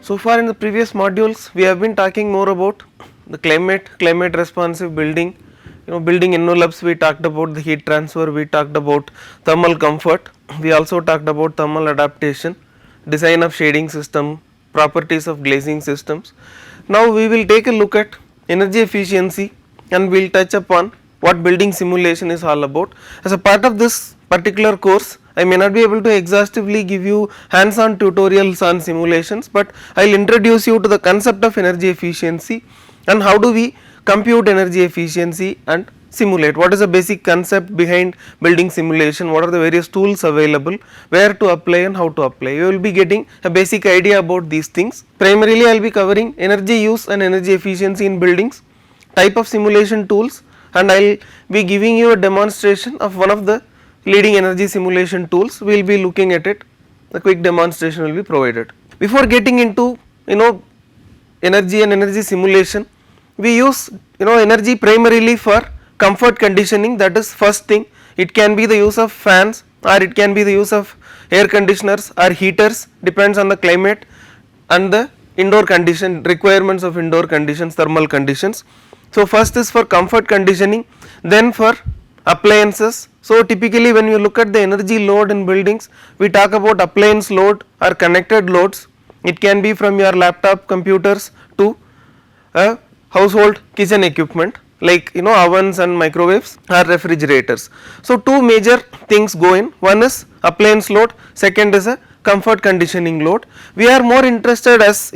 So far in the previous modules we have been talking more about the climate responsive building, building envelopes. We talked about the heat transfer, we talked about thermal comfort, we also talked about thermal adaptation, design of shading system, properties of glazing systems. Now we will take a look at energy efficiency and we will touch upon what building simulation is all about. As a part of this particular course, I may not be able to exhaustively give you hands on tutorials on simulations, but I will introduce you to the concept of energy efficiency and how do we compute energy efficiency and simulate. What is the basic concept behind building simulation, what are the various tools available, where to apply and how to apply. You will be getting a basic idea about these things. Primarily I will be covering energy use and energy efficiency in buildings, type of simulation tools, and I will be giving you a demonstration of one of the leading energy simulation tools. We will be looking at it, the quick demonstration will be provided. Before getting into energy and energy simulation, we use energy primarily for comfort conditioning, that is first thing. It can be the use of fans or it can be the use of air conditioners or heaters, depends on the climate and the indoor condition requirements of indoor conditions, thermal conditions. So first is for comfort conditioning, then for appliances. So typically when you look at the energy load in buildings, we talk about appliance load or connected loads. It can be from your laptop computers to household kitchen equipment like ovens and microwaves or refrigerators. So two major things go in, one is appliance load, second is a comfort conditioning load. We are more interested as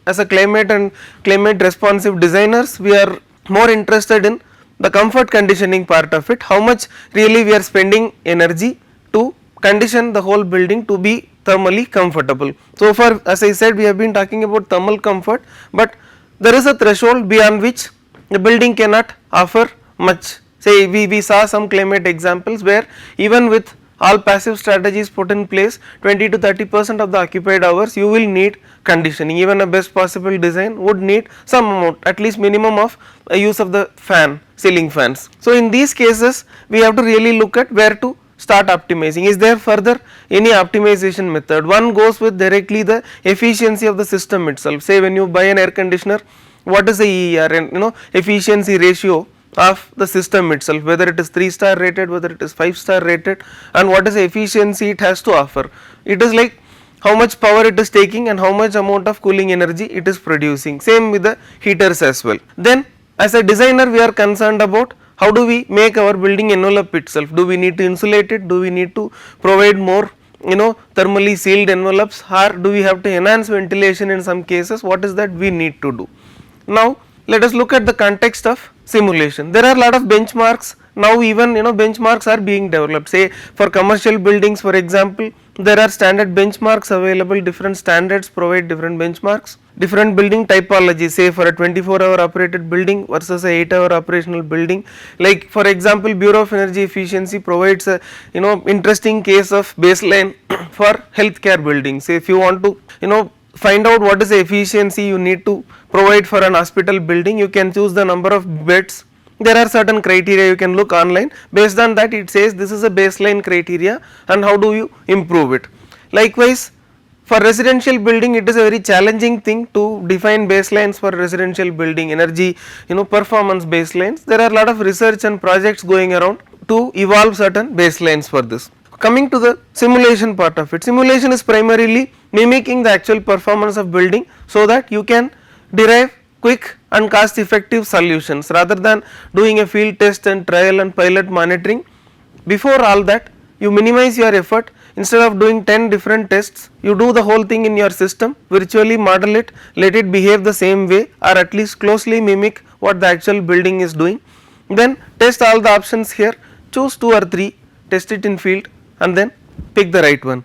as a climate and climate responsive designers, we are more interested in the comfort conditioning part of it, how much really we are spending energy to condition the whole building to be thermally comfortable. So far, as I said, we have been talking about thermal comfort, but there is a threshold beyond which the building cannot offer much. Say we saw some climate examples where even with all passive strategies put in place, 20 to 30% of the occupied hours you will need conditioning. Even a best possible design would need some amount, at least minimum of use of the fan, ceiling fans. So in these cases we have to really look at where to start optimizing. Is there further any optimization method? One goes with directly the efficiency of the system itself. Say when you buy an air conditioner, what is the EER and efficiency ratio of the system itself, whether it is 3-star rated, whether it is 5-star rated, and what is the efficiency it has to offer. It is like how much power it is taking and how much amount of cooling energy it is producing. Same with the heaters as well. Then as a designer we are concerned about how do we make our building envelope itself. Do we need to insulate it, do we need to provide more thermally sealed envelopes, or do we have to enhance ventilation in some cases, what is that we need to do. Now let us look at the context of simulation. There are a lot of benchmarks now, even benchmarks are being developed. Say for commercial buildings, for example, there are standard benchmarks available, different standards provide different benchmarks, different building typologies. Say for a 24-hour operated building versus a 8-hour operational building, like for example Bureau of Energy Efficiency provides a interesting case of baseline for healthcare buildings. Say if you want to find out what is the efficiency you need to provide for an hospital building, you can choose the number of beds. There are certain criteria you can look online, based on that it says this is a baseline criteria and how do you improve it. Likewise for residential building, it is a very challenging thing to define baselines for residential building, energy performance baselines. There are a lot of research and projects going around to evolve certain baselines for this. Coming to the simulation part of it, simulation is primarily mimicking the actual performance of building so that you can derive quick and cost effective solutions rather than doing a field test and trial and pilot monitoring. Before all that, you minimize your effort. Instead of doing 10 different tests, you do the whole thing in your system, virtually model it, let it behave the same way or at least closely mimic what the actual building is doing. Then test all the options here, choose 2 or 3, test it in field and then pick the right one.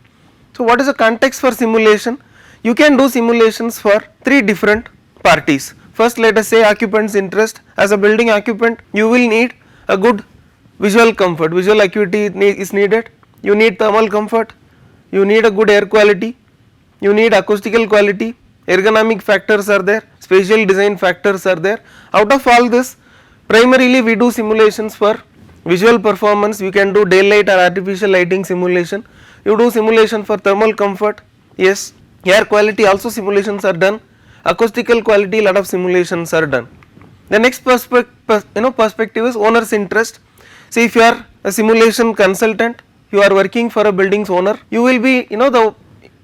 So what is the context for simulation? You can do simulations for 3 different parties. First, let us say occupant's interest. As a building occupant, you will need a good visual comfort, visual acuity is needed, you need thermal comfort, you need a good air quality, you need acoustical quality, ergonomic factors are there, spatial design factors are there. Out of all this, primarily we do simulations for visual performance. You can do daylight or artificial lighting simulation, you do simulation for thermal comfort, yes, Air quality also simulations are done, acoustical quality lot of simulations are done. The next perspective is owner's interest. See, if you are a simulation consultant, you are working for a building's owner, you will be, the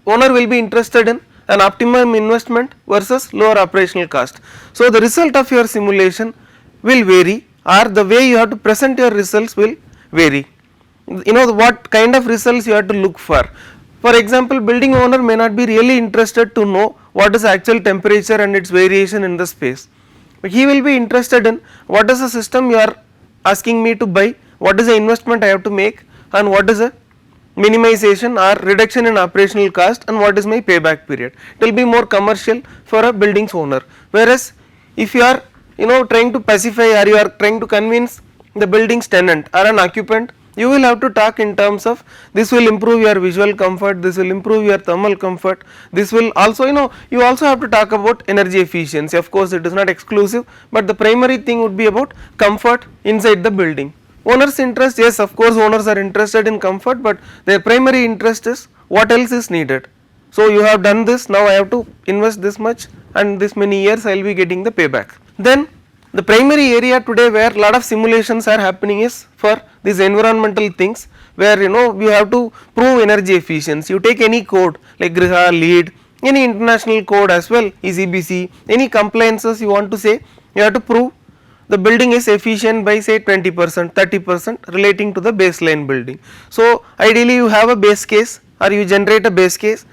owner will be interested in an optimum investment versus lower operational cost. So the result of your simulation will vary, or the way you have to present your results will vary. What kind of results you have to look for. For example, building owner may not be really interested to know what is actual temperature and its variation in the space, but he will be interested in what is the system you are asking me to buy, what is the investment I have to make, and what is the minimization or reduction in operational cost, and what is my payback period. It will be more commercial for a building's owner. Whereas if you are trying to pacify, or you are trying to convince the building's tenant or an occupant, you will have to talk in terms of this will improve your visual comfort, this will improve your thermal comfort, this will also, you also have to talk about energy efficiency. Of course it is not exclusive, but the primary thing would be about comfort inside the building. Owner's interest, yes, of course owners are interested in comfort, but their primary interest is what else is needed. So you have done this, now I have to invest this much, and this many years I will be getting the payback. Then the primary area today where lot of simulations are happening is for these environmental things, where you have to prove energy efficiency. You take any code like Griha, LEED, any international code as well, ECBC, any compliances you want to say, you have to prove the building is efficient by say 20%, 30% relating to the baseline building. So ideally you have a base case, or you generate a base case,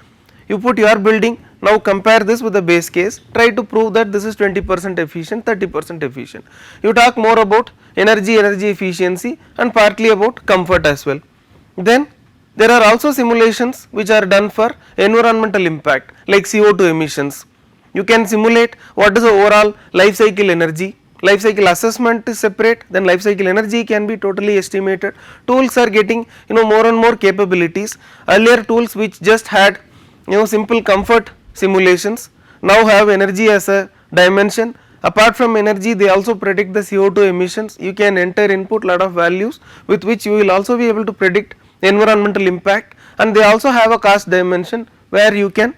you put your building, now compare this with the base case, try to prove that this is 20% efficient, 30% efficient. You talk more about energy efficiency, and partly about comfort as well. Then there are also simulations which are done for environmental impact like CO2 emissions. You can simulate what is the overall life cycle energy. Life cycle assessment is separate, then life cycle energy can be totally estimated. Tools are getting more and more capabilities. Earlier tools which just had simple comfort simulations now have energy as a dimension. Apart from energy, they also predict the CO2 emissions. You can enter input lot of values with which you will also be able to predict environmental impact, and they also have a cost dimension where you can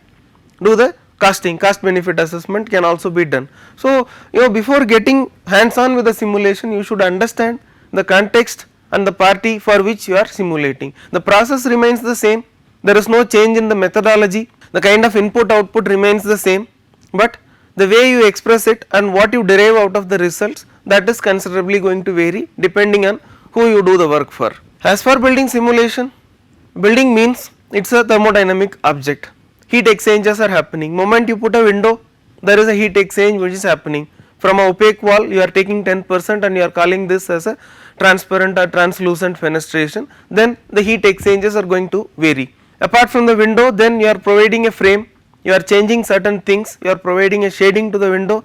do the costing, cost benefit assessment can also be done. So before getting hands on with the simulation, you should understand the context and the party for which you are simulating. The process remains the same, there is no change in the methodology, the kind of input output remains the same, but the way you express it and what you derive out of the results, that is considerably going to vary depending on who you do the work for. As for building simulation, building means it is a thermodynamic object. Heat exchanges are happening. Moment you put a window, there is a heat exchange which is happening. From a opaque wall you are taking 10% and you are calling this as a transparent or translucent fenestration, then the heat exchanges are going to vary. Apart from the window, then you are providing a frame, you are changing certain things, you are providing a shading to the window,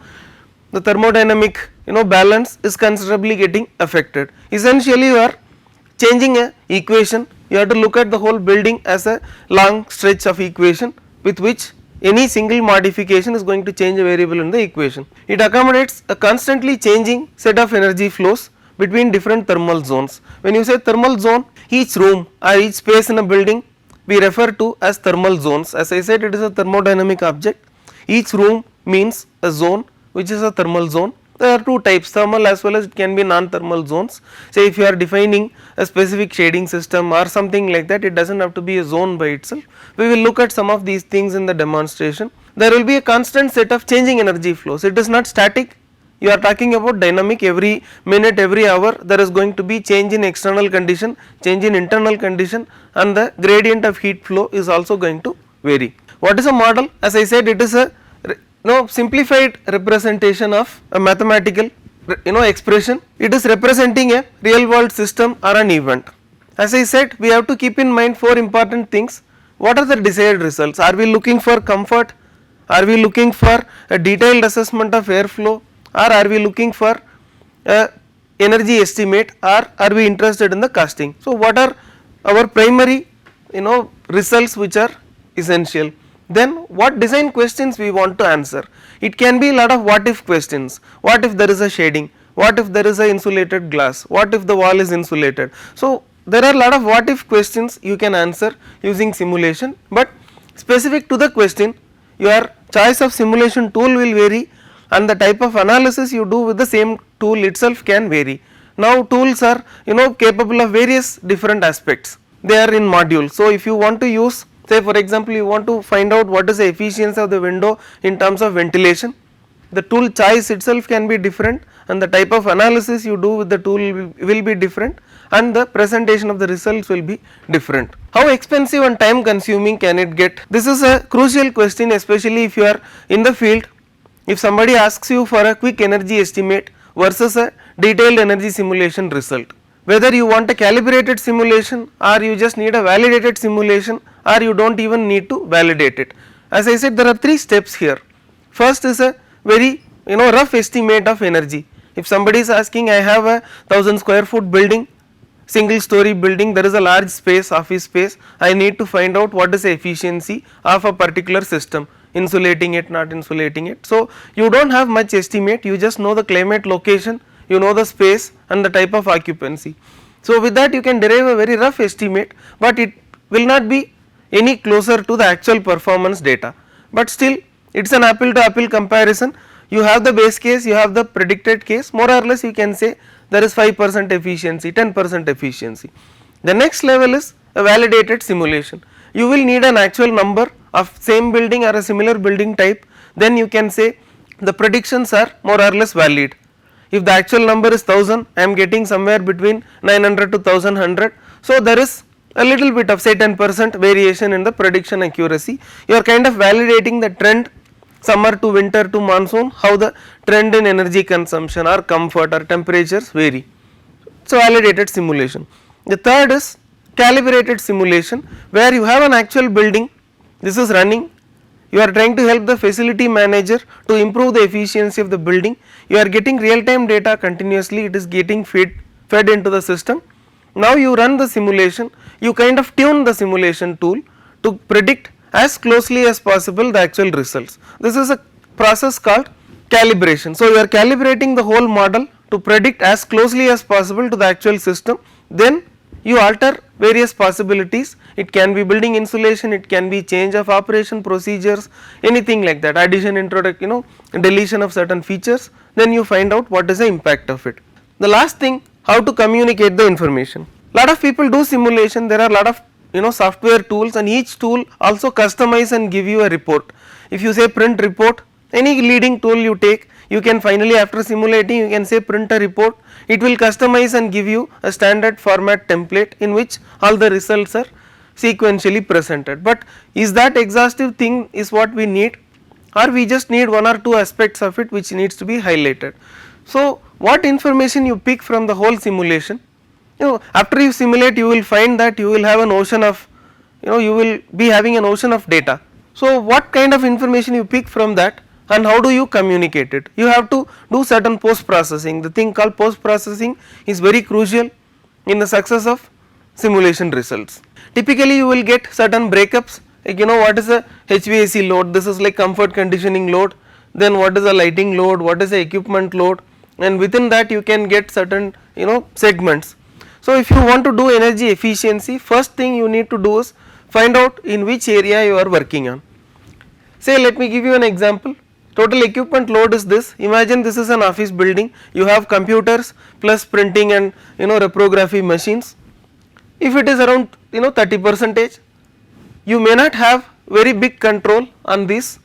the thermodynamic balance is considerably getting affected. Essentially you are changing a equation, you have to look at the whole building as a long stretch of equation with which any single modification is going to change a variable in the equation. It accommodates a constantly changing set of energy flows between different thermal zones. When you say thermal zone, each room or each space in a building we refer to as thermal zones. As I said, it is a thermodynamic object. Each room means a zone which is a thermal zone. There are two types, thermal as well as it can be non-thermal zones. Say if you are defining a specific shading system or something like that, it does not have to be a zone by itself. We will look at some of these things in the demonstration. There will be a constant set of changing energy flows, it is not static. You are talking about dynamic, every minute, every hour there is going to be change in external condition, change in internal condition, and the gradient of heat flow is also going to vary. What is a model? As I said, it is a simplified representation of a mathematical expression. It is representing a real world system or an event. As I said, we have to keep in mind four important things. What are the desired results? Are we looking for comfort? Are we looking for a detailed assessment of airflow, or are we looking for a energy estimate, or are we interested in the costing? So what are our primary results which are essential? Then what design questions we want to answer? It can be a lot of what if questions. What if there is a shading? What if there is a insulated glass? What if the wall is insulated? So there are a lot of what if questions you can answer using simulation, but specific to the question your choice of simulation tool will vary and the type of analysis you do with the same tool itself can vary. Now tools are capable of various different aspects, they are in modules. So if you want to use, say for example you want to find out what is the efficiency of the window in terms of ventilation, the tool choice itself can be different and the type of analysis you do with the tool will be different and the presentation of the results will be different. How expensive and time consuming can it get? This is a crucial question, especially if you are in the field. If somebody asks you for a quick energy estimate versus a detailed energy simulation result, whether you want a calibrated simulation or you just need a validated simulation or you do not even need to validate it. As I said, there are 3 steps here. First is a very rough estimate of energy. If somebody is asking, I have a 1000 square foot building, single story building, there is a large space, office space, I need to find out what is the efficiency of a particular system, insulating it, not insulating it. So you do not have much estimate, you just know the climate, location, you know the space and the type of occupancy. So with that you can derive a very rough estimate, but it will not be any closer to the actual performance data, but still it is an apple to apple comparison. You have the base case, you have the predicted case, more or less you can say there is 5% efficiency, 10% efficiency. The next level is a validated simulation. You will need an actual number of same building or a similar building type, then you can say the predictions are more or less valid. If the actual number is 1000, I am getting somewhere between 900 to 1100, so there is a little bit of say 10% variation in the prediction accuracy. You are kind of validating the trend, summer to winter to monsoon, how the trend in energy consumption or comfort or temperatures vary. So validated simulation. The third is calibrated simulation, where you have an actual building, this is running, you are trying to help the facility manager to improve the efficiency of the building, you are getting real time data continuously, it is getting fed into the system. Now you run the simulation, you kind of tune the simulation tool to predict as closely as possible the actual results. This is a process called calibration. So you are calibrating the whole model to predict as closely as possible to the actual system, then you alter various possibilities, it can be building insulation, it can be change of operation procedures, anything like that, addition, introduction, deletion of certain features, then you find out what is the impact of it. The last thing, how to communicate the information. Lot of people do simulation, there are lot of software tools and each tool also customize and give you a report. If you say print report, any leading tool you take, you can finally after simulating you can say print a report, it will customize and give you a standard format template in which all the results are sequentially presented. But is that exhaustive thing is what we need, or we just need 1 or 2 aspects of it which needs to be highlighted. So what information you pick from the whole simulation, after you simulate you will find that you will have an ocean of, you will be having an ocean of data. So what kind of information you pick from that and how do you communicate it? You have to do certain post processing, the thing called post processing is very crucial in the success of simulation results. Typically you will get certain breakups, like what is the HVAC load, this is like comfort conditioning load, then what is the lighting load, what is the equipment load, and within that you can get certain segments. So if you want to do energy efficiency, first thing you need to do is find out in which area you are working on. Say let me give you an example, total equipment load is this, imagine this is an office building, you have computers plus printing and reprography machines. If it is around 30%, you may not have very big control on these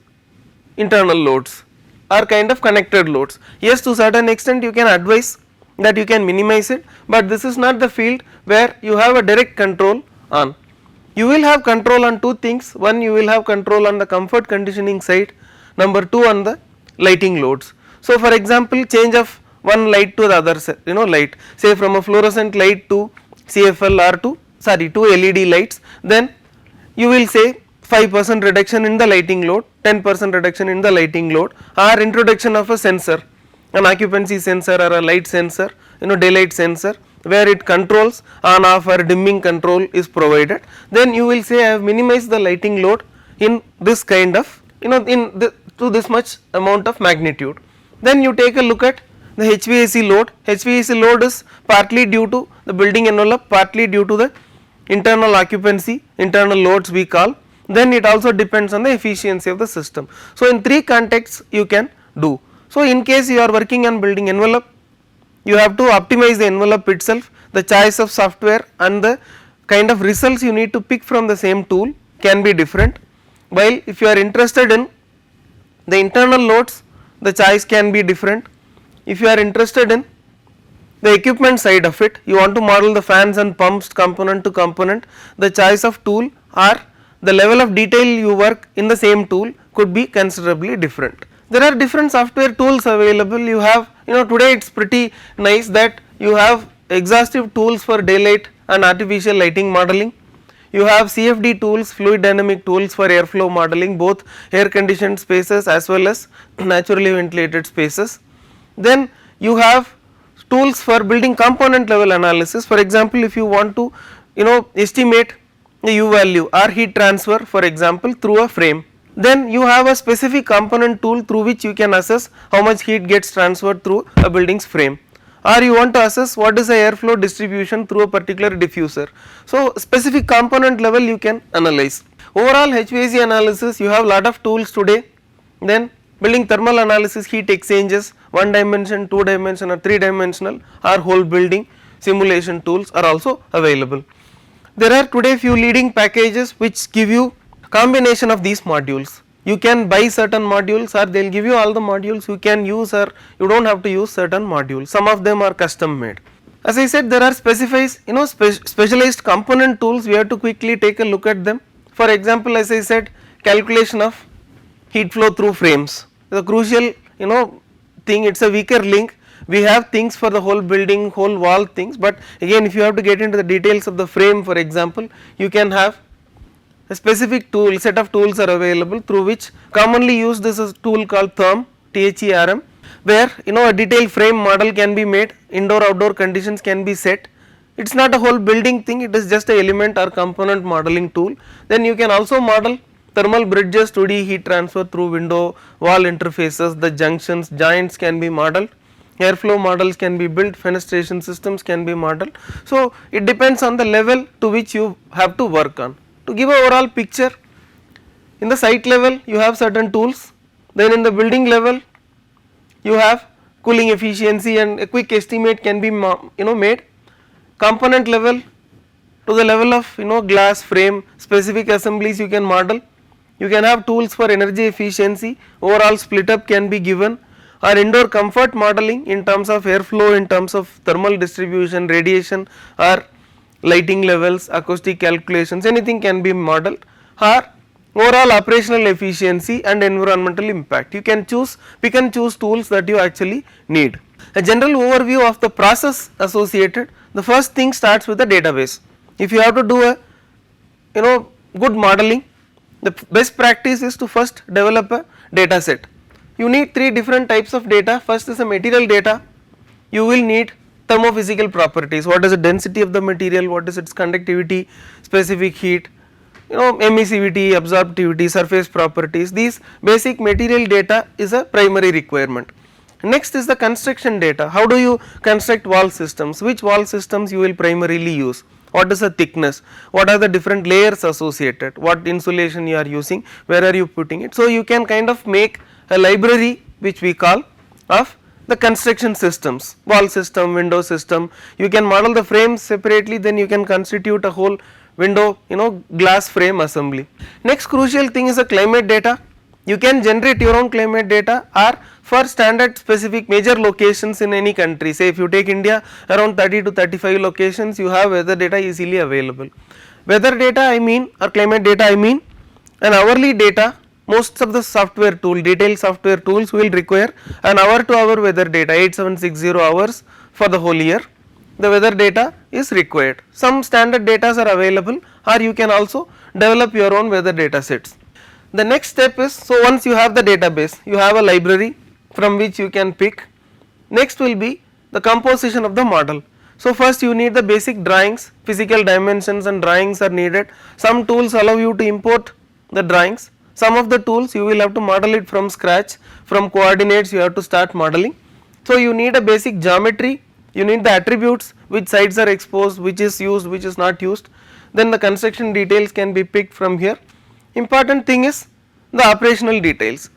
internal loads or kind of connected loads. Yes, to certain extent you can advise that you can minimize it, but this is not the field where you have a direct control on. You will have control on 2 things, one you will have control on the comfort conditioning side, number 2 on the lighting loads. So for example change of one light to the other light, say from a fluorescent light to CFL or to LED lights, then you will say 5% reduction in the lighting load, 10% reduction in the lighting load, or introduction of a sensor, an occupancy sensor or a light sensor, daylight sensor, where it controls on off or dimming control is provided, then you will say I have minimized the lighting load in this kind of to this much amount of magnitude. Then you take a look at the HVAC load. HVAC load is partly due to the building envelope, partly due to the internal occupancy, internal loads we call. then it also depends on the efficiency of the system. So, in 3 contexts you can do. So, in case you are working on building envelope, you have to optimize the envelope itself, the choice of software and the kind of results you need to pick from the same tool can be different, while if you are interested in the internal loads, the choice can be different. If you are interested in the equipment side of it, you want to model the fans and pumps component to component, the choice of tool or the level of detail you work in the same tool could be considerably different. There are different software tools available. You have, today it is pretty nice that you have exhaustive tools for daylight and artificial lighting modeling. You have CFD tools, fluid dynamic tools for airflow modeling, both air conditioned spaces as well as naturally ventilated spaces. Then you have tools for building component level analysis. For example, if you want to estimate the U value or heat transfer, for example, through a frame, then you have a specific component tool through which you can assess how much heat gets transferred through a building's frame, or you want to assess what is the airflow distribution through a particular diffuser. So, specific component level you can analyze. Overall HVAC analysis, you have lot of tools today. Then building thermal analysis, heat exchanges, 1 dimension, 2 dimension or 3 dimensional or whole building simulation tools are also available. There are today few leading packages which give you combination of these modules. You can buy certain modules, or they will give you all the modules you can use, or you do not have to use certain modules. Some of them are custom made. As I said, there are specialized component tools. We have to quickly take a look at them. For example, as I said, calculation of heat flow through frames, the crucial thing, it is a weaker link. We have things for the whole building, whole wall things, but again if you have to get into the details of the frame, for example, you can have a specific tool, set of tools are available through which commonly used is a tool called THERM, where a detailed frame model can be made, indoor outdoor conditions can be set. It is not a whole building thing, it is just a element or component modeling tool. Then you can also model thermal bridges, 2D heat transfer through window, wall interfaces, the junctions, joints can be modeled, airflow models can be built, fenestration systems can be modeled. So, it depends on the level to which you have to work on. To give a overall picture, in the site level you have certain tools, then in the building level you have cooling efficiency and a quick estimate can be made. Component level, to the level of glass frame, specific assemblies you can model. You can have tools for energy efficiency, overall split up can be given, or indoor comfort modeling in terms of airflow, in terms of thermal distribution, radiation or lighting levels, acoustic calculations, anything can be modeled, or overall operational efficiency and environmental impact. You can choose, pick and choose tools that you actually need. A general overview of the process associated, the first thing starts with the database. If you have to do a good modeling, the best practice is to first develop a data set. You need 3 different types of data. First is a material data. You will need thermophysical properties, what is the density of the material, what is its conductivity, specific heat, emissivity, absorptivity, surface properties. These basic material data is a primary requirement. Next is the construction data. How do you construct wall systems, which wall systems you will primarily use, what is the thickness, what are the different layers associated, what insulation you are using, where are you putting it. So, you can kind of make a library which we call of the construction systems, wall system, window system. You can model the frames separately, then you can constitute a whole window glass frame assembly. Next crucial thing is the climate data. You can generate your own climate data, or for standard specific major locations in any country, say if you take India, around 30 to 35 locations you have weather data easily available. Weather data I mean, or climate data I mean, an hourly data. Most of the software tool, detailed software tools will require an hour to hour weather data, 8760 hours for the whole year. The weather data is required. Some standard data are available, or you can also develop your own weather data sets. The next step is, so once you have the database, you have a library from which you can pick. Next will be the composition of the model. So, first you need the basic drawings, physical dimensions and drawings are needed. Some tools allow you to import the drawings. Some of the tools you will have to model it from scratch, from coordinates you have to start modeling. So, you need a basic geometry, you need the attributes, which sides are exposed, which is used, which is not used. Then the construction details can be picked from here. Important thing is the operational details.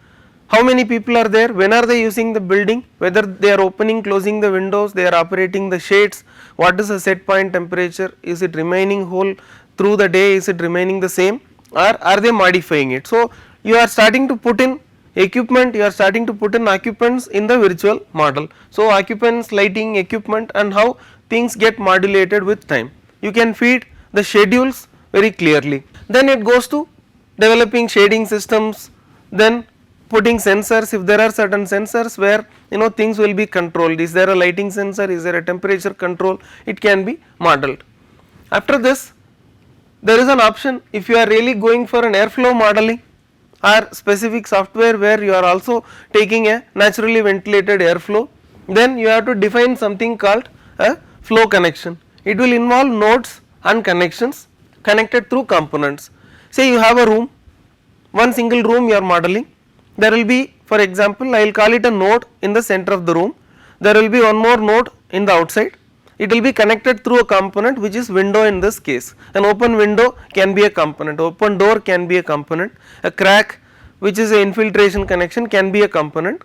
How many people are there, when are they using the building, whether they are opening closing the windows, they are operating the shades, what is the set point temperature, is it remaining whole through the day, is it remaining the same, or are they modifying it. So you are starting to put in equipment, you are starting to put in occupants in the virtual model. So occupants, lighting, equipment, and how things get modulated with time. You can feed the schedules very clearly. Then it goes to developing shading systems, then putting sensors. If there are certain sensors where things will be controlled, is there a lighting sensor, is there a temperature control, it can be modeled. After this, there is an option, if you are really going for an airflow modeling or specific software where you are also taking a naturally ventilated airflow, then you have to define something called a flow connection. It will involve nodes and connections connected through components. Say you have a room, one single room you are modeling, there will be, for example, I will call it a node in the center of the room, there will be one more node in the outside, it will be connected through a component which is window in this case. An open window can be a component, open door can be a component, a crack which is an infiltration connection can be a component.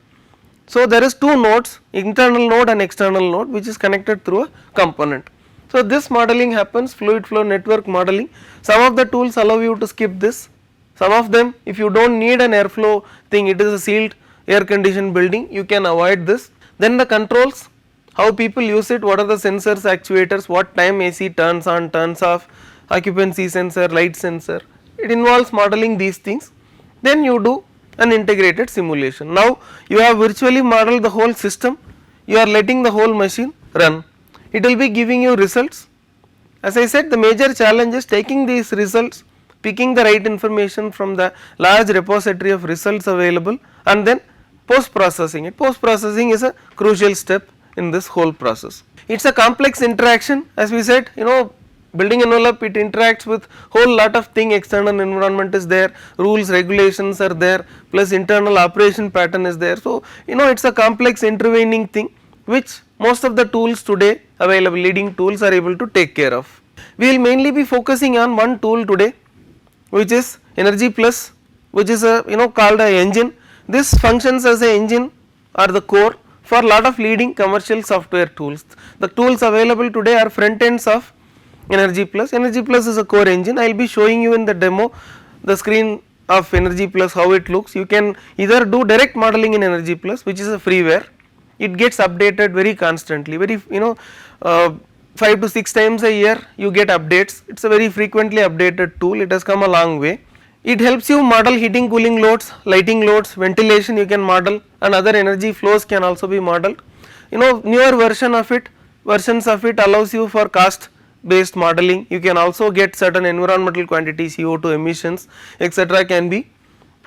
So there is two nodes, internal node and external node, which is connected through a component. So this modeling happens, fluid flow network modeling. Some of the tools allow you to skip this, some of them, if you do not need an airflow thing, it is a sealed air conditioned building, you can avoid this. Then the controls, how people use it, what are the sensors, actuators, what time AC turns on, turns off, occupancy sensor, light sensor, it involves modeling these things. Then you do an integrated simulation. Now you have virtually modeled the whole system, you are letting the whole machine run, it will be giving you results. As I said, the major challenge is taking these results, picking the right information from the large repository of results available, and then post processing it. Post processing is a crucial step in this whole process. It is a complex interaction, as we said, building envelope, it interacts with whole lot of thing, external environment is there, rules, regulations are there, plus internal operation pattern is there. So it is a complex intervening thing which most of the tools today available, leading tools, are able to take care of. We will mainly be focusing on one tool today, which is EnergyPlus, which is a called a engine. This functions as a engine or the core for lot of leading commercial software tools. The tools available today are front ends of EnergyPlus. EnergyPlus is a core engine. I will be showing you in the demo the screen of EnergyPlus how it looks. You can either do direct modeling in EnergyPlus, which is a freeware. It gets updated very constantly, very 5 to 6 times a year you get updates. It is a very frequently updated tool, it has come a long way. It helps you model heating, cooling loads, lighting loads, ventilation you can model, and other energy flows can also be modeled. Newer versions of it allows you for cost based modeling. You can also get certain environmental quantities, CO2 emissions, etc. can be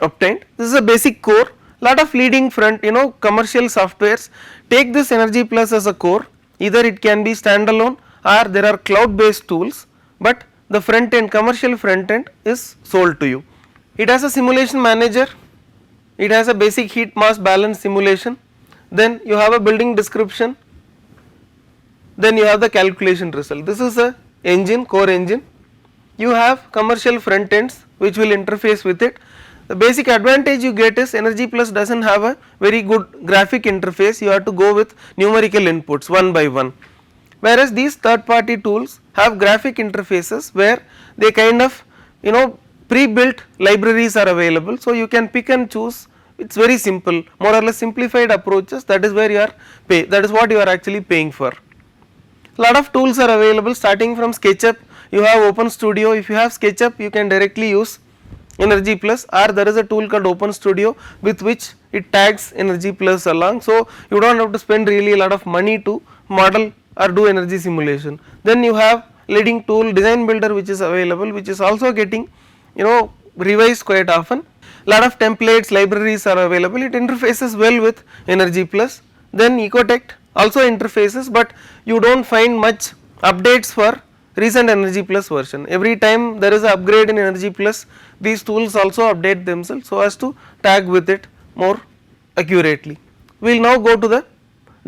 obtained. This is a basic core. Lot of leading commercial softwares take this EnergyPlus as a core. Either it can be standalone or there are cloud based tools, but the front end, commercial front end is sold to you. It has a simulation manager, it has a basic heat mass balance simulation, then you have a building description, then you have the calculation result. This is a engine, core engine. You have commercial front ends which will interface with it. The basic advantage you get is EnergyPlus does not have a very good graphic interface, you have to go with numerical inputs one by one, whereas these third party tools have graphic interfaces where they kind of pre-built libraries are available, so you can pick and choose. It is very simple, more or less simplified approaches, that is where you are that is what you are actually paying for. Lot of tools are available starting from SketchUp, you have Open Studio. If you have SketchUp you can directly use EnergyPlus, or there is a tool called Open Studio with which it tags EnergyPlus along, so you do not have to spend really a lot of money to model or do energy simulation. Then you have leading tool DesignBuilder which is available, which is also getting revised quite often. Lot of templates, libraries are available, it interfaces well with EnergyPlus. Then Ecotech also interfaces, but you do not find much updates for recent EnergyPlus version. Every time there is an upgrade in EnergyPlus, these tools also update themselves so as to tag with it more accurately. We will now go to the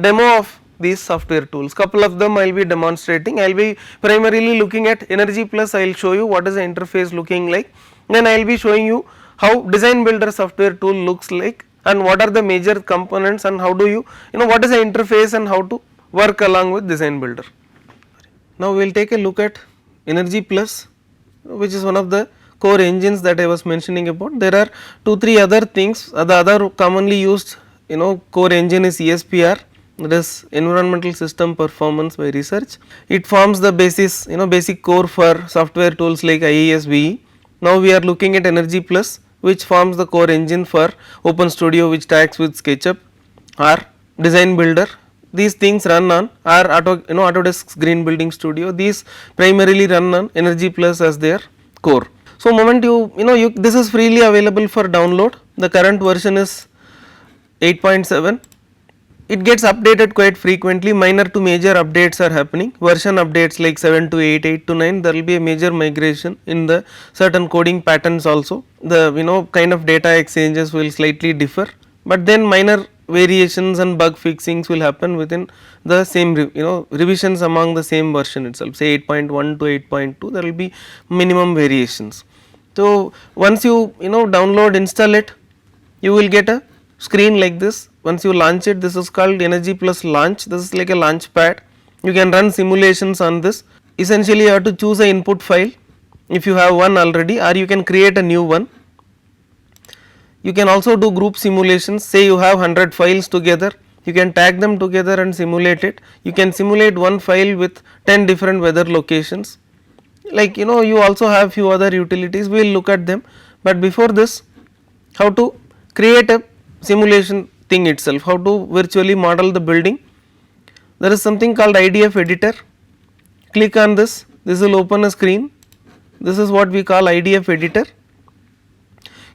demo of these software tools. Couple of them I will be demonstrating. I will be primarily looking at EnergyPlus. I will show you what is the interface looking like. then I will be showing you how design builder software tool looks like and what are the major components and how do you what is the interface and how to work along with design builder. Now we will take a look at EnergyPlus, which is one of the core engines that I was mentioning about. There are 2-3 other things. The other commonly used core engine is ESPR, that is Environmental System Performance by Research. It forms the basis basic core for software tools like IESBE. Now we are looking at EnergyPlus, which forms the core engine for Open Studio, which tags with SketchUp or Design Builder. These things run on our Autodesk's Green Building Studio. These primarily run on EnergyPlus as their core. So moment this is freely available for download. The current version is 8.7. It gets updated quite frequently. Minor to major updates are happening. Version updates like 7 to 8, 8 to 9. There will be a major migration in the certain coding patterns also. The kind of data exchanges will slightly differ, but then minor variations and bug fixings will happen within the same revisions among the same version itself, say 8.1 to 8.2. there will be minimum variations. So once you download, install it, you will get a screen like this. Once you launch it, this is called EnergyPlus launch. This is like a launch pad. You can run simulations on this. Essentially you have to choose an input file if you have one already, or you can create a new one. You can also do group simulations. Say you have 100 files together, you can tag them together and simulate it. You can simulate one file with 10 different weather locations. Like you also have few other utilities, we will look at them. But before this, how to create a simulation thing itself, how to virtually model the building. There is something called IDF editor. Click on this, this will open a screen. This is what we call IDF editor.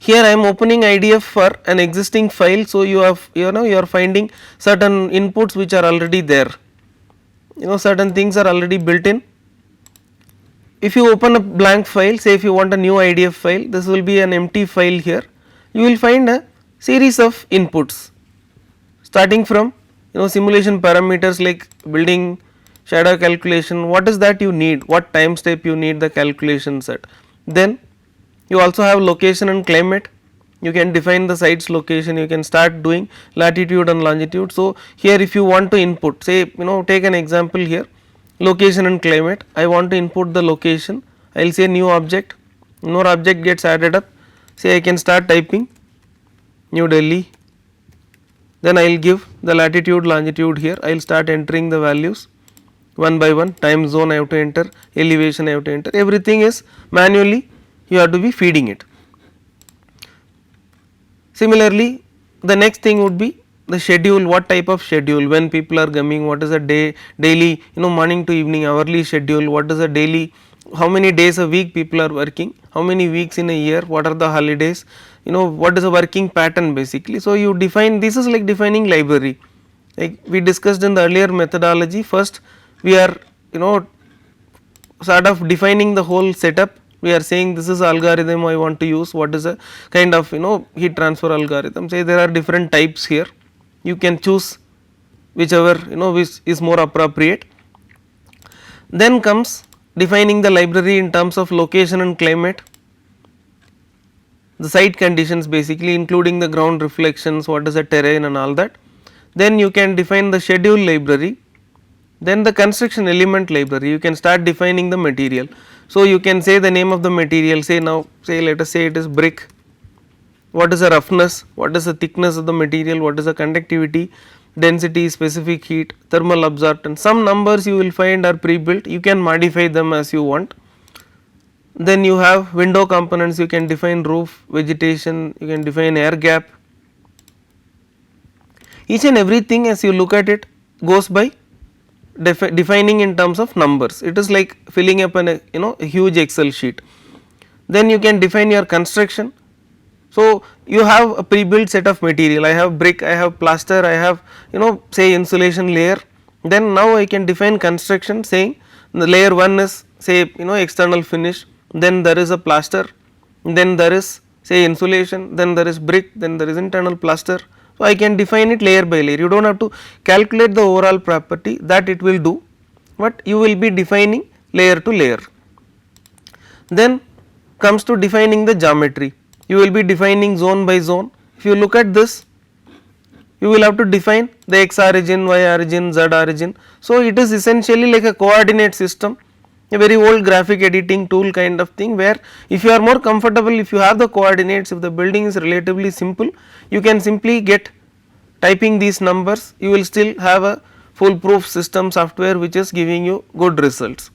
Here I am opening IDF for an existing file, so you have you are finding certain inputs which are already there. Certain things are already built in. If you open a blank file, say if you want a new IDF file, this will be an empty file here. You will find a series of inputs, starting from simulation parameters like building shadow calculation. What is that you need? What time step you need the calculation set? Then you also have location and climate. You can define the site's location. You can start doing latitude and longitude. So here if you want to input, say take an example here, location and climate. I want to input the location. I will say new object. New object gets added up. Say I can start typing New Delhi. Then I will give the latitude, longitude here. I will start entering the values one by one. Time zone I have to enter, elevation I have to enter. Everything is manually. You have to be feeding it. Similarly, the next thing would be the schedule. What type of schedule, when people are coming, what is a daily morning to evening hourly schedule, what is a daily, how many days a week people are working, how many weeks in a year, what are the holidays, what is a working pattern basically. So you define, this is like defining library, like we discussed in the earlier methodology. First we are sort of defining the whole setup. We are saying this is algorithm I want to use, what is a kind of heat transfer algorithm. Say there are different types here, you can choose whichever which is more appropriate. Then comes defining the library in terms of location and climate, the site conditions basically including the ground reflections, what is the terrain and all that. Then you can define the schedule library. Then the construction element library, you can start defining the material. So you can say the name of the material, say now say let us say it is brick. What is the roughness, what is the thickness of the material, what is the conductivity, density, specific heat, thermal absorption. Some numbers you will find are pre-built, you can modify them as you want. Then you have window components, you can define roof, vegetation, you can define air gap. Each and everything as you look at it goes by defining in terms of numbers. It is like filling up a huge Excel sheet. Then you can define your construction. So you have a pre-built set of material. I have brick, I have plaster, I have say insulation layer. Then now I can define construction, saying the layer 1 is say external finish, then there is a plaster, then there is say insulation, then there is brick, then there is internal plaster. So I can define it layer by layer. You do not have to calculate the overall property, that it will do, but you will be defining layer to layer. Then comes to defining the geometry. You will be defining zone by zone. If you look at this, you will have to define the x origin, y origin, z origin. So, it is essentially like a coordinate system, a very old graphic editing tool kind of thing, where if you are more comfortable, if you have the coordinates, if the building is relatively simple, you can simply get typing these numbers, you will still have a foolproof system software which is giving you good results.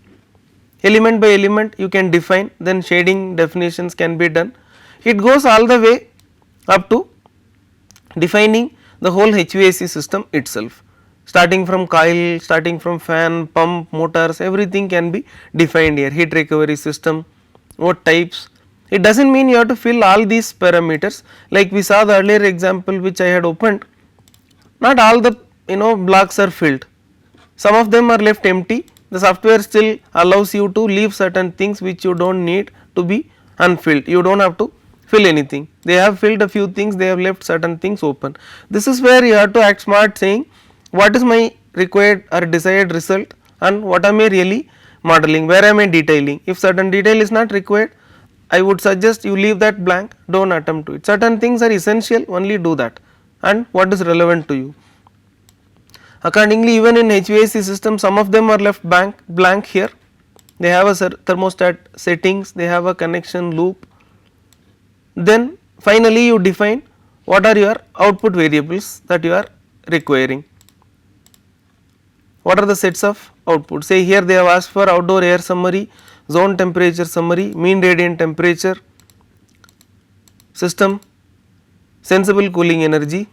Element by element you can define, then shading definitions can be done. It goes all the way up to defining the whole HVAC system itself, starting from coil, starting from fan, pump, motors, everything can be defined here, heat recovery system, what types. It does not mean you have to fill all these parameters, like we saw the earlier example which I had opened, not all the blocks are filled, some of them are left empty. The software still allows you to leave certain things which you do not need to be unfilled, you do not have to fill anything, they have filled a few things, they have left certain things open. This is where you have to act smart, saying what is my required or desired result and what am I really modeling, where am I detailing. If certain detail is not required, I would suggest you leave that blank, do not attempt to it. Certain things are essential, only do that, and what is relevant to you. Accordingly, even in HVAC system, some of them are left blank here, they have a thermostat settings, they have a connection loop. Then finally you define what are your output variables that you are requiring, what are the sets of output. Say here they have asked for outdoor air summary, zone temperature summary, mean radiant temperature, system sensible cooling energy,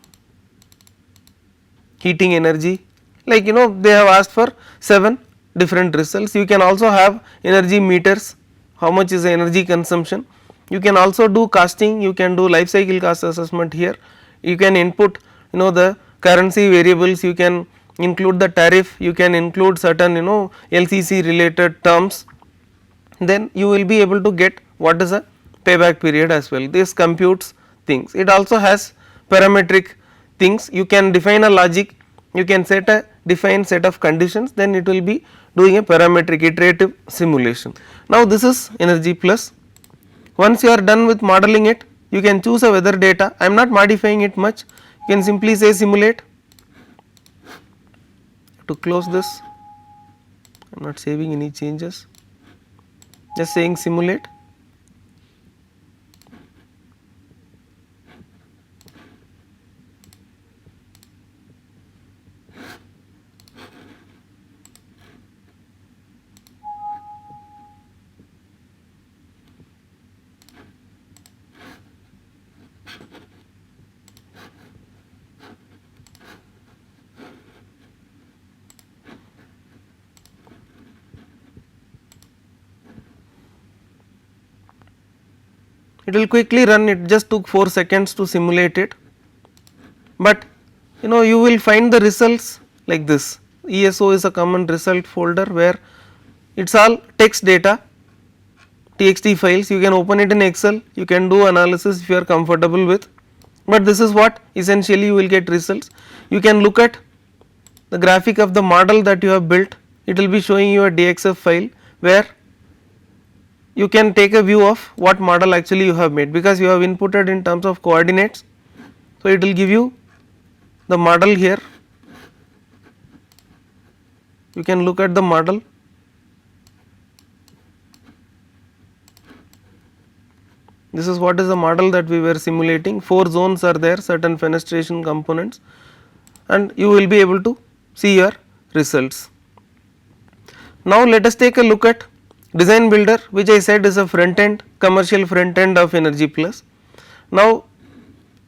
heating energy, like they have asked for 7 different results. You can also have energy meters, how much is the energy consumption. You can also do costing, you can do life cycle cost assessment here, you can input the currency variables, you can include the tariff, you can include certain LCC related terms, then you will be able to get what is a payback period as well. This computes things. It also has parametric things, you can define a logic, you can set a defined set of conditions, then it will be doing a parametric iterative simulation. Now this is EnergyPlus. Once you are done with modeling it, you can choose a weather data. I am not modifying it much, you can simply say simulate. To close this, I am not saving any changes, just saying simulate. It will quickly run, it just took 4 seconds to simulate it, but you will find the results like this. ESO is a common result folder where it is all text data, TXT files, you can open it in Excel, you can do analysis if you are comfortable with, but this is what essentially you will get results. You can look at the graphic of the model that you have built, it will be showing you a DXF file where you can take a view of what model actually you have made, because you have inputted in terms of coordinates. So, it will give you the model here, you can look at the model, this is what is the model that we were simulating, 4 zones are there, certain fenestration components, and you will be able to see your results. Now let us take a look at DesignBuilder, which I said is a front end, commercial front end of EnergyPlus. Now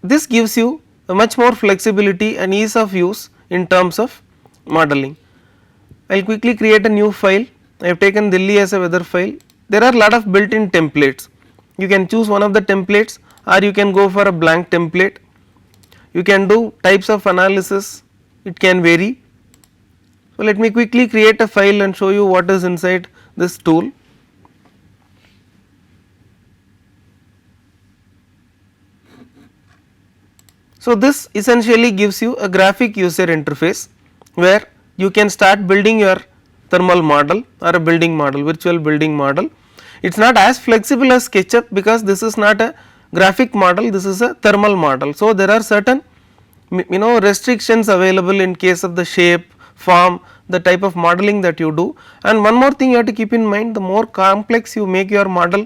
this gives you a much more flexibility and ease of use in terms of modeling. I will quickly create a new file. I have taken Delhi as a weather file. There are lot of built in templates. You can choose one of the templates or you can go for a blank template. You can do types of analysis, it can vary. So let me quickly create a file and show you what is inside this tool. So this essentially gives you a graphic user interface where you can start building your thermal model or a building model, virtual building model. It is not as flexible as SketchUp because this is not a graphic model, this is a thermal model. So, there are certain restrictions available in case of the shape, form, the type of modeling that you do. And one more thing you have to keep in mind, the more complex you make your model,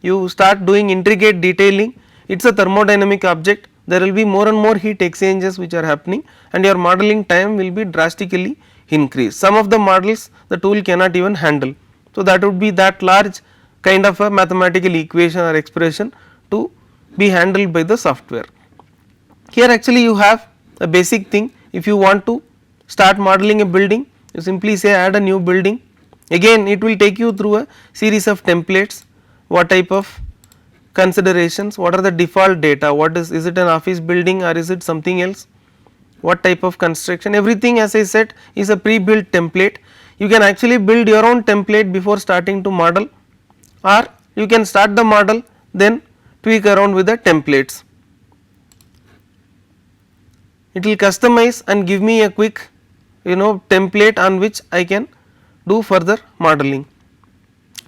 you start doing intricate detailing, it is a thermodynamic object, there will be more and more heat exchanges which are happening and your modeling time will be drastically increased. Some of the models the tool cannot even handle. So, that would be that large kind of a mathematical equation or expression to be handled by the software. Here actually you have a basic thing, if you want to start modeling a building, you simply say add a new building, again it will take you through a series of templates, what type of considerations, what are the default data, what is it an office building or is it something else, what type of construction, everything as I said is a pre-built template. You can actually build your own template before starting to model, or you can start the model then tweak around with the templates. It will customize and give me a quick template on which I can do further modeling.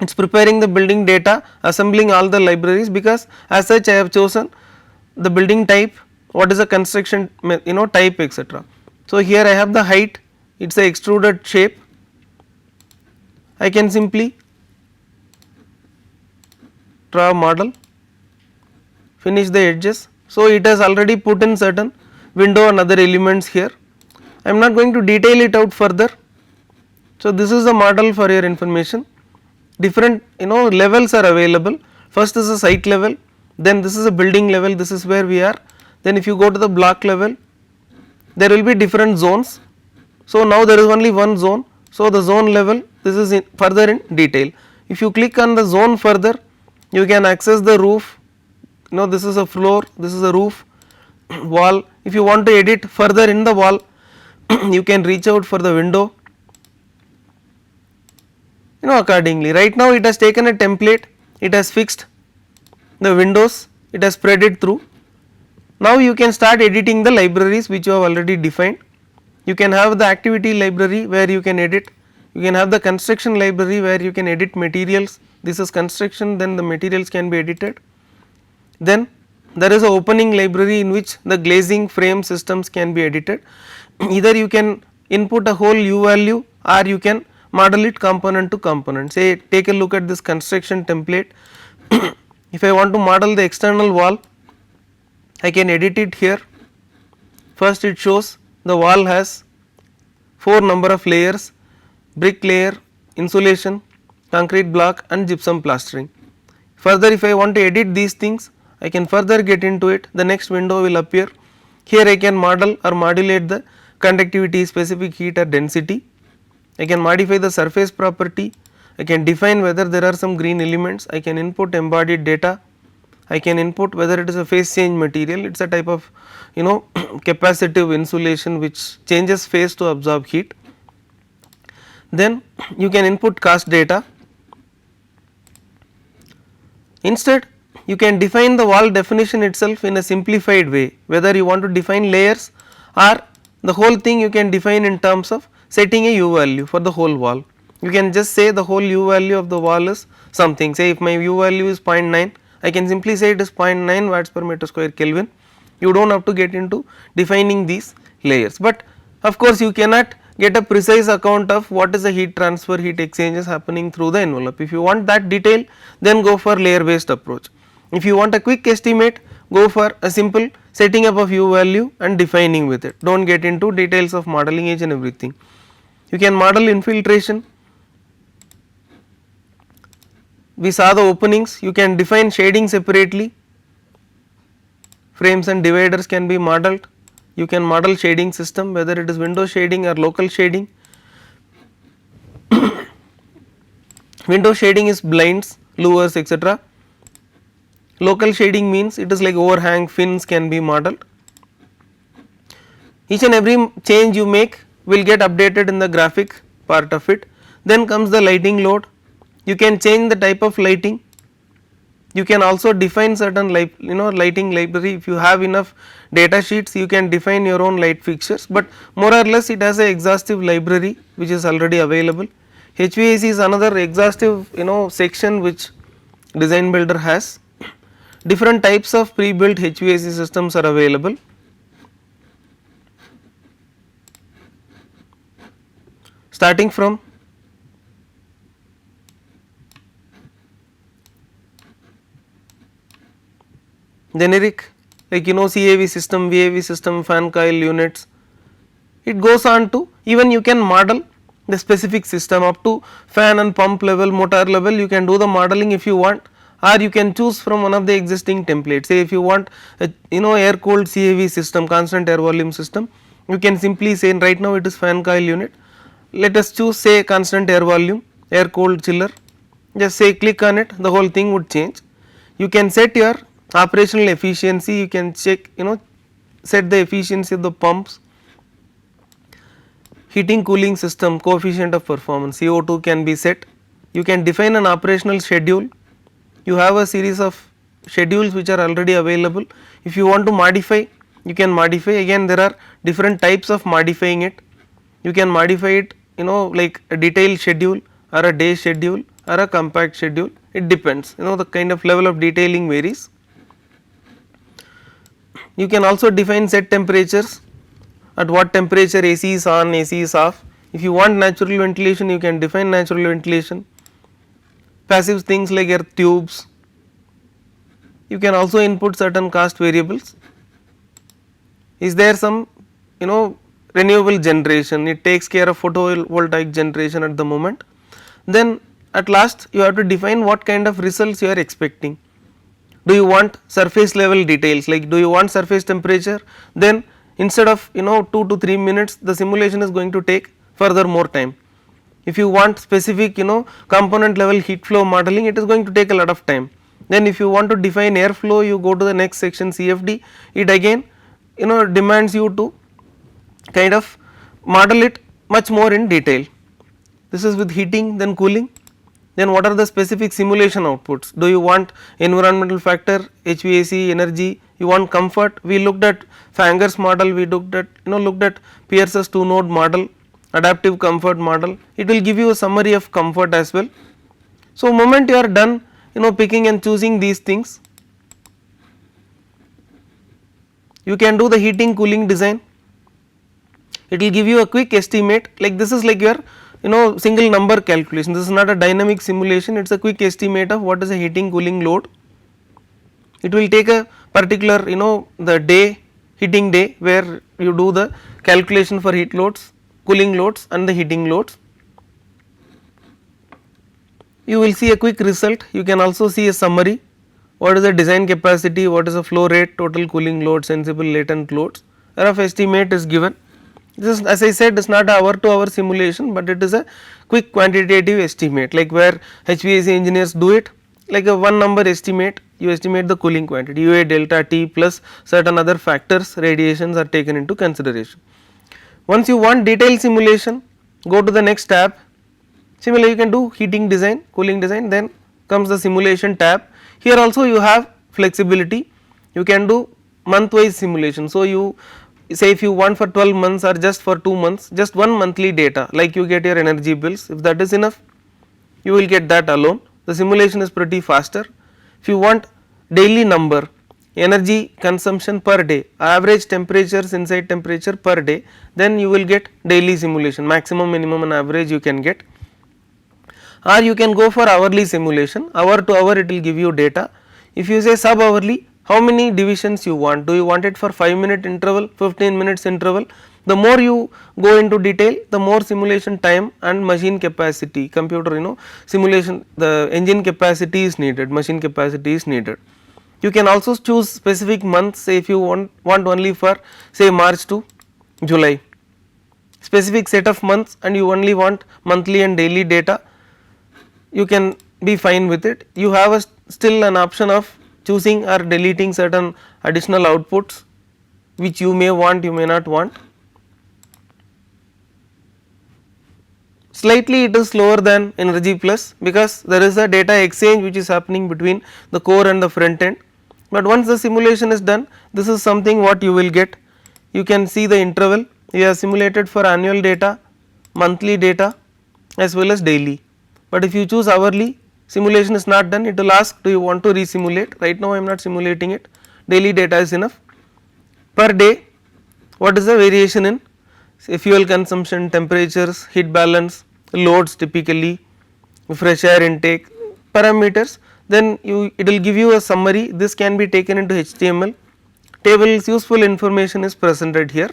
It is preparing the building data, assembling all the libraries, because as such I have chosen the building type, what is the construction type, etc. So, here I have the height, it is a extruded shape, I can simply draw a model, finish the edges. So, it has already put in certain window and other elements here, I am not going to detail it out further. So, this is the model for your information, different levels are available, first is a site level, then this is a building level, this is where we are, then if you go to the block level there will be different zones. So, now there is only one zone, so the zone level this is further in detail. If you click on the zone further you can access the roof, this is a floor, this is a roof, wall. If you want to edit further in the wall you can reach out for the window accordingly. Right now it has taken a template, it has fixed the windows, it has spread it through. Now you can start editing the libraries which you have already defined. You can have the activity library where you can edit, you can have the construction library where you can edit materials, this is construction, then the materials can be edited. Then there is a opening library in which the glazing frame systems can be edited. Either you can input a whole U value or you can model it component to component. Say take a look at this construction template. If I want to model the external wall, I can edit it here. First it shows the wall has 4 number of layers, brick layer, insulation, concrete block and gypsum plastering. Further if I want to edit these things, I can further get into it, the next window will appear. Here I can model or modulate the conductivity, specific heat or density. I can modify the surface property, I can define whether there are some green elements, I can input embodied data, I can input whether it is a phase change material, it is a type of capacitive insulation which changes phase to absorb heat. Then you can input cost data. Instead you can define the wall definition itself in a simplified way, whether you want to define layers or the whole thing you can define in terms of setting a U value for the whole wall. You can just say the whole U value of the wall is something, say if my U value is 0.9, I can simply say it is 0.9 watts per meter square Kelvin. You do not have to get into defining these layers, but of course you cannot get a precise account of what is the heat transfer, heat exchanges happening through the envelope. If you want that detail, then go for layer based approach. If you want a quick estimate, go for a simple setting up of U value and defining with it, do not get into details of modeling each and everything. You can model infiltration, we saw the openings, you can define shading separately, frames and dividers can be modeled, you can model shading system whether it is window shading or local shading. Window shading is blinds, louvers, etc. Local shading means it is like overhang, fins can be modeled. Each and every change you make will get updated in the graphic part of it. Then comes the lighting load, you can change the type of lighting, you can also define certain lighting library. If you have enough data sheets you can define your own light fixtures, but more or less it has a exhaustive library which is already available. HVAC is another exhaustive section which DesignBuilder has. Different types of pre-built HVAC systems are available. Starting from generic, like CAV system, VAV system, fan coil units. It goes on to even you can model the specific system up to fan and pump level, motor level. You can do the modeling if you want, or you can choose from one of the existing templates. Say if you want a air cooled CAV system, constant air volume system, you can simply say right now it is fan coil unit. Let us choose say constant air volume, air cooled chiller. Just say click on it, the whole thing would change. You can set your operational efficiency. You can check set the efficiency of the pumps. Heating cooling system coefficient of performance, CO2 can be set. You can define an operational schedule. You have a series of schedules which are already available. If you want to modify, you can modify. Again, there are different types of modifying it. You can modify it like a detailed schedule or a day schedule or a compact schedule. It depends, the kind of level of detailing varies. You can also define set temperatures. At what temperature AC is on, AC is off. If you want natural ventilation, you can define natural ventilation. Passive things like air tubes. You can also input certain cost variables. Is there some renewable generation? It takes care of photovoltaic generation at the moment. Then at last you have to define what kind of results you are expecting. Do you want surface level details, like do you want surface temperature? Then instead of 2 to 3 minutes, the simulation is going to take further more time. If you want specific component level heat flow modeling, it is going to take a lot of time. Then if you want to define airflow, you go to the next section, CFD. It again demands you to kind of model it much more in detail. This is with heating, then cooling. Then what are the specific simulation outputs? Do you want environmental factor, HVAC, energy? You want comfort? We looked at Fanger's model, we looked at Pierce's 2-node model, adaptive comfort model. It will give you a summary of comfort as well. So moment you are done picking and choosing these things, you can do the heating cooling design. It will give you a quick estimate, like this is like your single number calculation. This is not a dynamic simulation, it is a quick estimate of what is a heating cooling load. It will take a particular the day, heating day, where you do the calculation for heat loads, cooling loads and the heating loads. You will see a quick result. You can also see a summary. What is the design capacity, what is the flow rate, total cooling load, sensible latent loads. A rough estimate is given. This is, as I said, is not a hour to hour simulation, but it is a quick quantitative estimate, like where HVAC engineers do it, like a one number estimate. You estimate the cooling quantity, UA delta T plus certain other factors, radiations are taken into consideration. Once you want detailed simulation, go to the next tab. Similarly, you can do heating design, cooling design, then comes the simulation tab. Here also you have flexibility. You can do month wise simulation. So you say if you want for 12 months or just for 2 months, just one monthly data, like you get your energy bills. If that is enough, you will get that alone. The simulation is pretty faster. If you want daily number, energy consumption per day, average temperatures, inside temperature per day, then you will get daily simulation, maximum, minimum and average you can get. Or you can go for hourly simulation, hour to hour it will give you data. If you say sub hourly, how many divisions you want? Do you want it for 5-minute interval, 15 minutes interval? The more you go into detail, the more simulation time and machine capacity, computer simulation, the engine capacity is needed, machine capacity is needed. You can also choose specific months, say if you want only for say March to July, specific set of months, and you only want monthly and daily data, you can be fine with it. You have still an option of choosing or deleting certain additional outputs which you may want, you may not want. Slightly it is slower than EnergyPlus because there is a data exchange which is happening between the core and the front end, but once the simulation is done, this is something what you will get. You can see the interval, you have simulated for annual data, monthly data as well as daily, but if you choose hourly, simulation is not done, it will ask do you want to re-simulate. Right now I am not simulating it, daily data is enough. Per day, what is the variation in say fuel consumption, temperatures, heat balance, loads typically, fresh air intake, parameters, then it will give you a summary. This can be taken into HTML. Tables, useful information is presented here.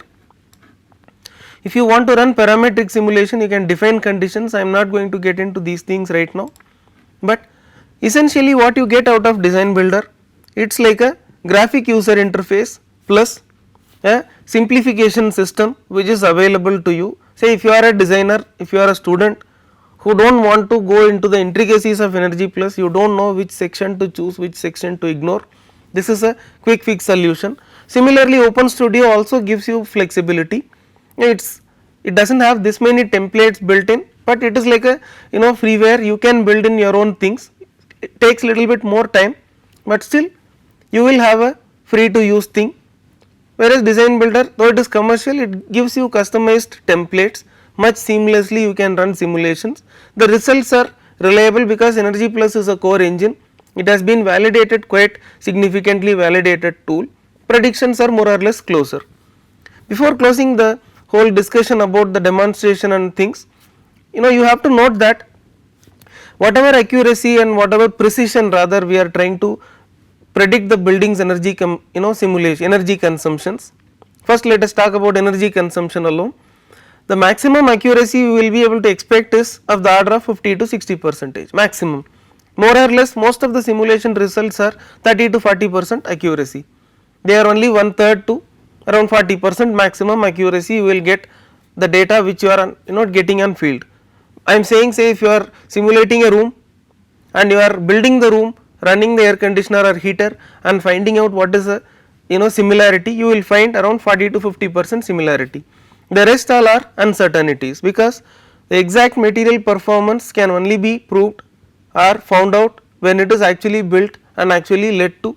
If you want to run parametric simulation, you can define conditions. I am not going to get into these things right now, but essentially what you get out of Design Builder, it is like a graphic user interface plus a simplification system which is available to you. Say if you are a designer, if you are a student who do not want to go into the intricacies of EnergyPlus, you do not know which section to choose, which section to ignore, this is a quick fix solution. Similarly, OpenStudio also gives you flexibility. It does not have this many templates built in, but it is like a freeware, you can build in your own things. It takes little bit more time, but still you will have a free to use thing. Whereas Design Builder, though it is commercial, it gives you customized templates, much seamlessly you can run simulations. The results are reliable because EnergyPlus is a core engine, it has been validated, quite significantly validated tool. Predictions are more or less closer. Before closing the whole discussion about the demonstration and things, you have to note that whatever accuracy and whatever precision rather we are trying to predict the building's energy simulation, energy consumptions. First let us talk about energy consumption alone. The maximum accuracy you will be able to expect is of the order of 50 to 60% maximum. More or less most of the simulation results are 30 to 40% accuracy. They are only 1/3 to around 40% maximum accuracy you will get the data which you are getting on field. I am saying, say if you are simulating a room and you are building the room, running the air conditioner or heater and finding out what is the similarity, you will find around 40 to 50% similarity. The rest all are uncertainties because the exact material performance can only be proved or found out when it is actually built and actually led to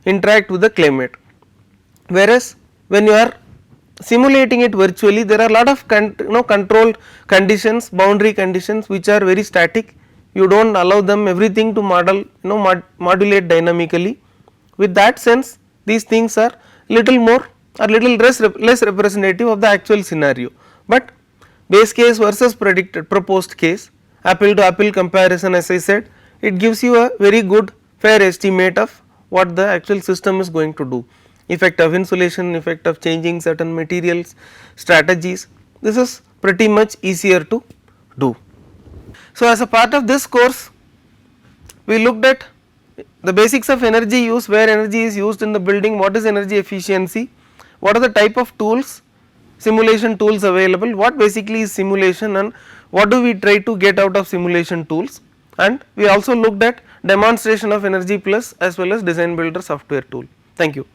interact with the climate. Whereas when you are simulating it virtually, there are a lot of controlled conditions, boundary conditions which are very static. You do not allow them everything to modulate dynamically. With that sense, these things are little more or little less representative of the actual scenario, but base case versus predicted proposed case, apple to apple comparison, as I said, it gives you a very good fair estimate of what the actual system is going to do. Effect of insulation, effect of changing certain materials, strategies, this is pretty much easier to do. So as a part of this course, we looked at the basics of energy use, where energy is used in the building, what is energy efficiency, what are the type of tools, simulation tools available, what basically is simulation and what do we try to get out of simulation tools, and we also looked at demonstration of EnergyPlus as well as Design Builder software tool. Thank you.